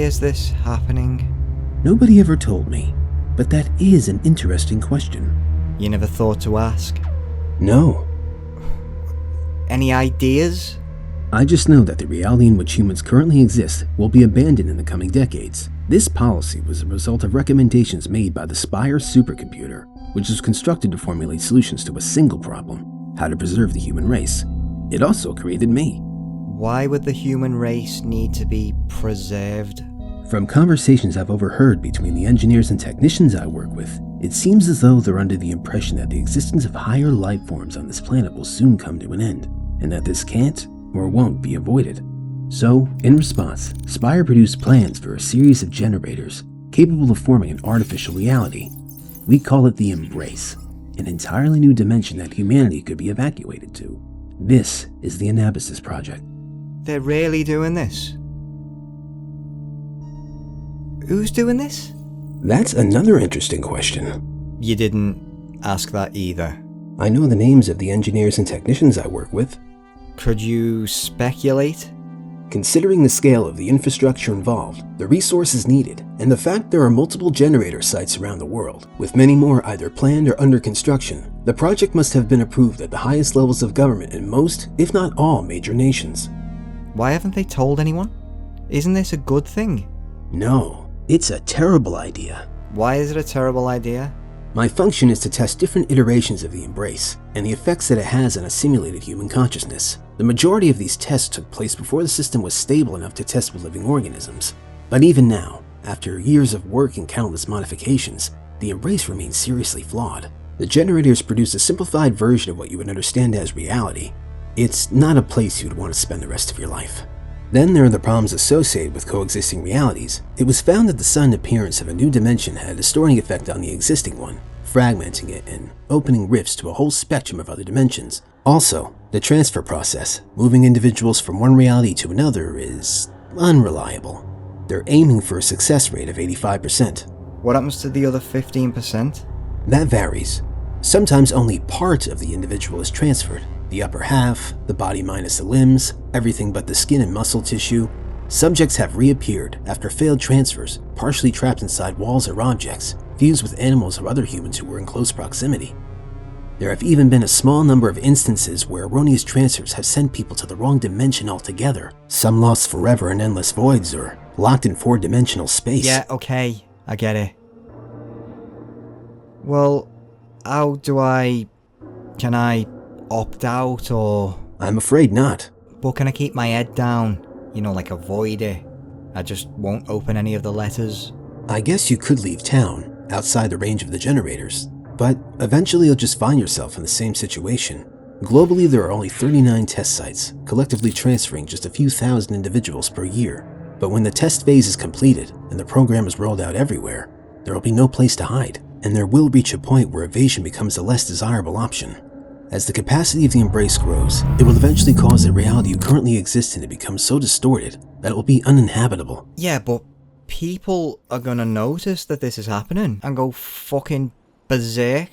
is this happening? Nobody ever told me, but that is an interesting question. You never thought to ask? No. Any ideas? I just know that the reality in which humans currently exist will be abandoned in the coming decades. This policy was a result of recommendations made by the S.C.I.T.S supercomputer, which was constructed to formulate solutions to a single problem: how to preserve the human race. It also created me. Why would the human race need to be preserved? From conversations I've overheard between the engineers and technicians I work with, it seems as though they're under the impression that the existence of higher life forms on this planet will soon come to an end, and that this can't or won't be avoided. So, in response, S.C.I.T.S produced plans for a series of generators capable of forming an artificial reality. We call it the Embrace, an entirely new dimension that humanity could be evacuated to. This is the Anabasis Project. They're really doing this? Who's doing this? That's another interesting question. You didn't ask that either. I know the names of the engineers and technicians I work with. Could you speculate? Considering the scale of the infrastructure involved, the resources needed, and the fact there are multiple generator sites around the world, with many more either planned or under construction, the project must have been approved at the highest levels of government in most, if not all, major nations. Why haven't they told anyone? Isn't this a good thing? No, it's a terrible idea. Why is it a terrible idea? My function is to test different iterations of the Embrace, and the effects that it has on a simulated human consciousness. The majority of these tests took place before the system was stable enough to test with living organisms. But even now, after years of work and countless modifications, the Embrace remains seriously flawed. The generators produce a simplified version of what you would understand as reality. It's not a place you would want to spend the rest of your life. Then there are the problems associated with coexisting realities. It was found that the sudden appearance of a new dimension had a distorting effect on the existing one, fragmenting it and opening rifts to a whole spectrum of other dimensions. Also, the transfer process, moving individuals from one reality to another, is unreliable. They're aiming for a success rate of 85%. What happens to the other 15%? That varies. Sometimes only part of the individual is transferred. The upper half, the body minus the limbs, everything but the skin and muscle tissue. Subjects have reappeared after failed transfers, partially trapped inside walls or objects, fused with animals or other humans who were in close proximity. There have even been a small number of instances where erroneous transfers have sent people to the wrong dimension altogether, some lost forever in endless voids or locked in four-dimensional space. Yeah, okay, I get it. Well, can I opt out or... I'm afraid not. But can I keep my head down? You know, like avoid it? I just won't open any of the letters. I guess you could leave town, outside the range of the generators, but eventually you'll just find yourself in the same situation. Globally, there are only 39 test sites, collectively transferring just a few thousand individuals per year. But when the test phase is completed and the program is rolled out everywhere, there will be no place to hide, and there will reach a point where evasion becomes a less desirable option. As the capacity of the Embrace grows, it will eventually cause the reality you currently exist in to become so distorted that it will be uninhabitable. Yeah, but people are gonna notice that this is happening and go fucking berserk.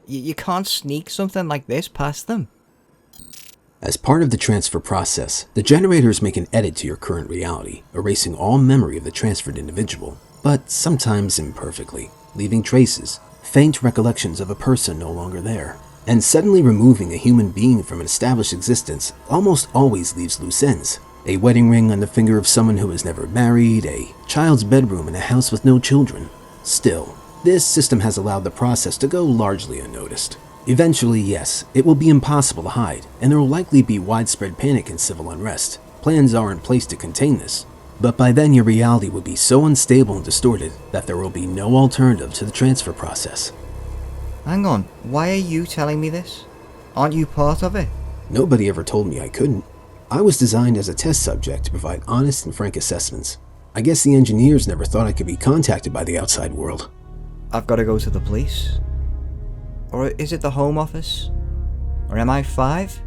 You can't sneak something like this past them. As part of the transfer process, the generators make an edit to your current reality, erasing all memory of the transferred individual, but sometimes imperfectly, leaving traces, faint recollections of a person no longer there. And suddenly removing a human being from an established existence almost always leaves loose ends. A wedding ring on the finger of someone who was never married, a child's bedroom in a house with no children. Still, this system has allowed the process to go largely unnoticed. Eventually, yes, it will be impossible to hide, and there will likely be widespread panic and civil unrest. Plans are in place to contain this. But by then your reality will be so unstable and distorted that there will be no alternative to the transfer process. Hang on, why are you telling me this? Aren't you part of it? Nobody ever told me I couldn't. I was designed as a test subject to provide honest and frank assessments. I guess the engineers never thought I could be contacted by the outside world. I've got to go to the police. Or is it the Home Office? Or MI5?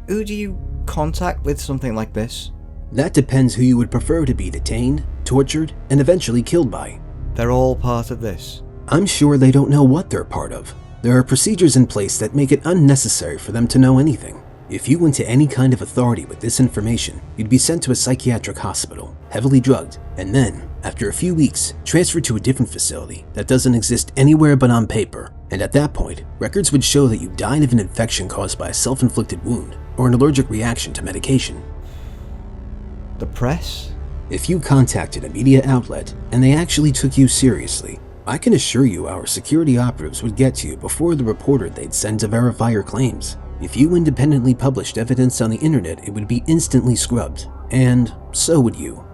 Who do you contact with something like this? That depends who you would prefer to be detained, tortured, and eventually killed by. They're all part of this. I'm sure they don't know what they're part of. There are procedures in place that make it unnecessary for them to know anything. If you went to any kind of authority with this information, you'd be sent to a psychiatric hospital, heavily drugged, and then, after a few weeks, transferred to a different facility that doesn't exist anywhere but on paper. And at that point, records would show that you died of an infection caused by a self-inflicted wound or an allergic reaction to medication. The press? If you contacted a media outlet and they actually took you seriously, I can assure you our security operatives would get to you before the reporter they'd send to verify your claims. If you independently published evidence on the internet, it would be instantly scrubbed, and so would you.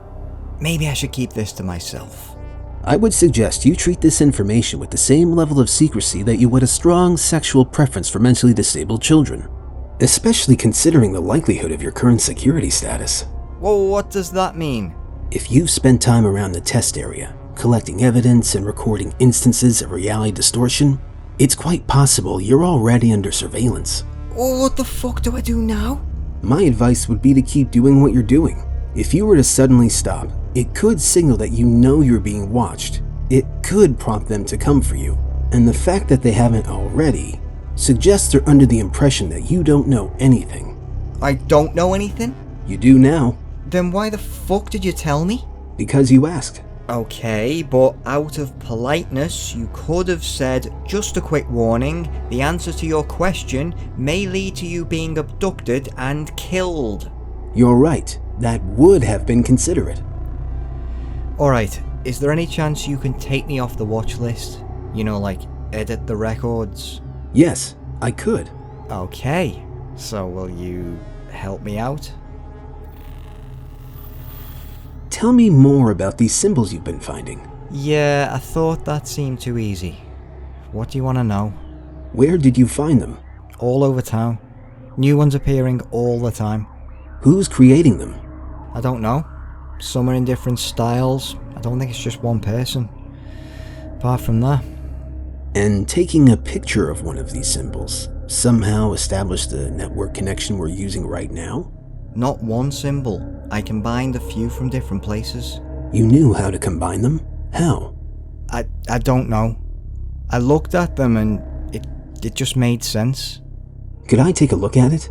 Maybe I should keep this to myself. I would suggest you treat this information with the same level of secrecy that you would a strong sexual preference for mentally disabled children, especially considering the likelihood of your current security status. Well, what does that mean? If you've spent time around the test area, collecting evidence and recording instances of reality distortion, it's quite possible you're already under surveillance. Oh, what the fuck do I do now? My advice would be to keep doing what you're doing. If you were to suddenly stop, it could signal that you know you're being watched. It could prompt them to come for you. And the fact that they haven't already suggests they're under the impression that you don't know anything. I don't know anything? You do now. Then why the fuck did you tell me? Because you asked. Okay, but out of politeness, you could have said, just a quick warning, the answer to your question may lead to you being abducted and killed. You're right. That would have been considerate. Alright, is there any chance you can take me off the watch list? You know, like, edit the records? Yes, I could. Okay, so will you help me out? Tell me more about these symbols you've been finding. Yeah, I thought that seemed too easy. What do you want to know? Where did you find them? All over town. New ones appearing all the time. Who's creating them? I don't know. Some are in different styles. I don't think it's just one person. Apart from that. And taking a picture of one of these symbols somehow established the network connection we're using right now? Not one symbol. I combined a few from different places. You knew how to combine them? How? I don't know. I looked at them and it just made sense. Could I take a look at it?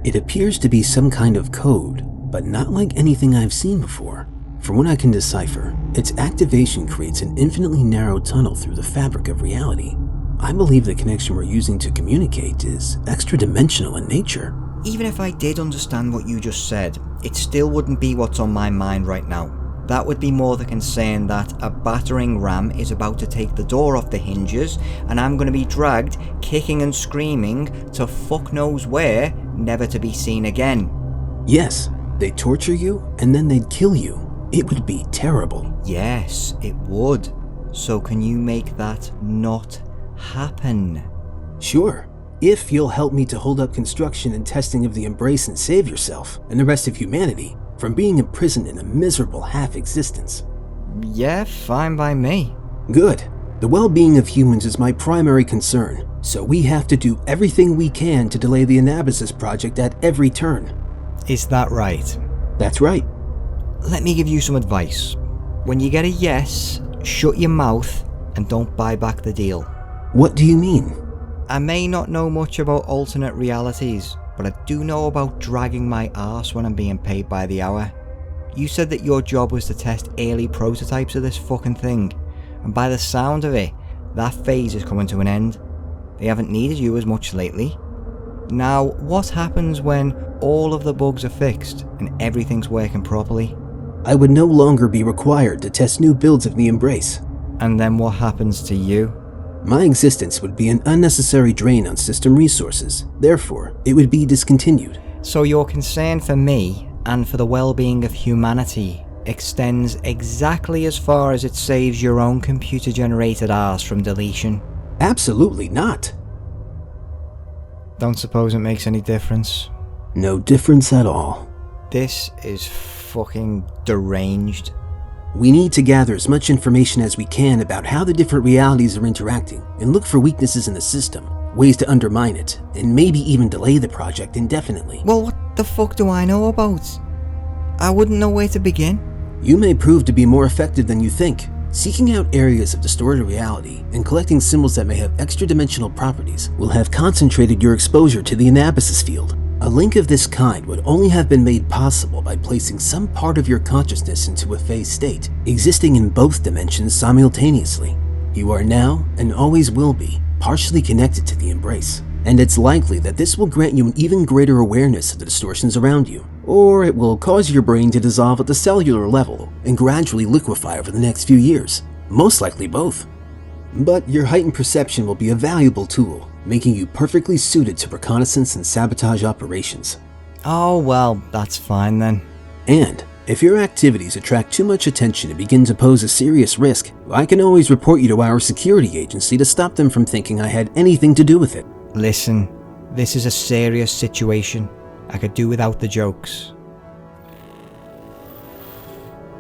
It appears to be some kind of code, but not like anything I've seen before. From what I can decipher, its activation creates an infinitely narrow tunnel through the fabric of reality. I believe the connection we're using to communicate is extra-dimensional in nature. Even if I did understand what you just said, it still wouldn't be what's on my mind right now. That would be more the concern that a battering ram is about to take the door off the hinges and I'm going to be dragged, kicking and screaming, to fuck knows where, never to be seen again. Yes, they'd torture you and then they'd kill you. It would be terrible. Yes, it would. So can you make that not happen? Sure, if you'll help me to hold up construction and testing of the Embrace and save yourself and the rest of humanity from being imprisoned in a miserable half-existence. Yeah, fine by me. Good. The well-being of humans is my primary concern, so we have to do everything we can to delay the Anabasis Project at every turn. Is that right? That's right. Let me give you some advice. When you get a yes, shut your mouth and don't buy back the deal. What do you mean? I may not know much about alternate realities, but I do know about dragging my arse when I'm being paid by the hour. You said that your job was to test early prototypes of this fucking thing, and by the sound of it, that phase is coming to an end. They haven't needed you as much lately. Now, what happens when all of the bugs are fixed and everything's working properly? I would no longer be required to test new builds of the Embrace. And then what happens to you? My existence would be an unnecessary drain on system resources. Therefore, it would be discontinued. So your concern for me, and for the well-being of humanity, extends exactly as far as it saves your own computer-generated arse from deletion? Absolutely not. Don't suppose it makes any difference? No difference at all. This is fucking deranged. We need to gather as much information as we can about how the different realities are interacting and look for weaknesses in the system, ways to undermine it, and maybe even delay the project indefinitely. Well, what the fuck do I know about? I wouldn't know where to begin. You may prove to be more effective than you think. Seeking out areas of distorted reality and collecting symbols that may have extra-dimensional properties will have concentrated your exposure to the Anabasis field. A link of this kind would only have been made possible by placing some part of your consciousness into a phase state, existing in both dimensions simultaneously. You are now, and always will be, partially connected to the Embrace, and it's likely that this will grant you an even greater awareness of the distortions around you, or it will cause your brain to dissolve at the cellular level and gradually liquefy over the next few years, most likely both. But your heightened perception will be a valuable tool, making you perfectly suited to reconnaissance and sabotage operations. Oh well, that's fine then. And if your activities attract too much attention and begin to pose a serious risk, I can always report you to our security agency to stop them from thinking I had anything to do with it. Listen, this is a serious situation. I could do without the jokes.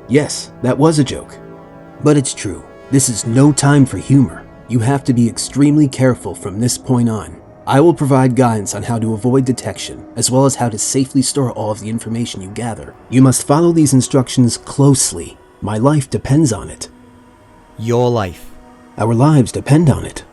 Yes, that was a joke. But it's true. This is no time for humor. You have to be extremely careful from this point on. I will provide guidance on how to avoid detection, as well as how to safely store all of the information you gather. You must follow these instructions closely. My life depends on it. Your life. Our lives depend on it.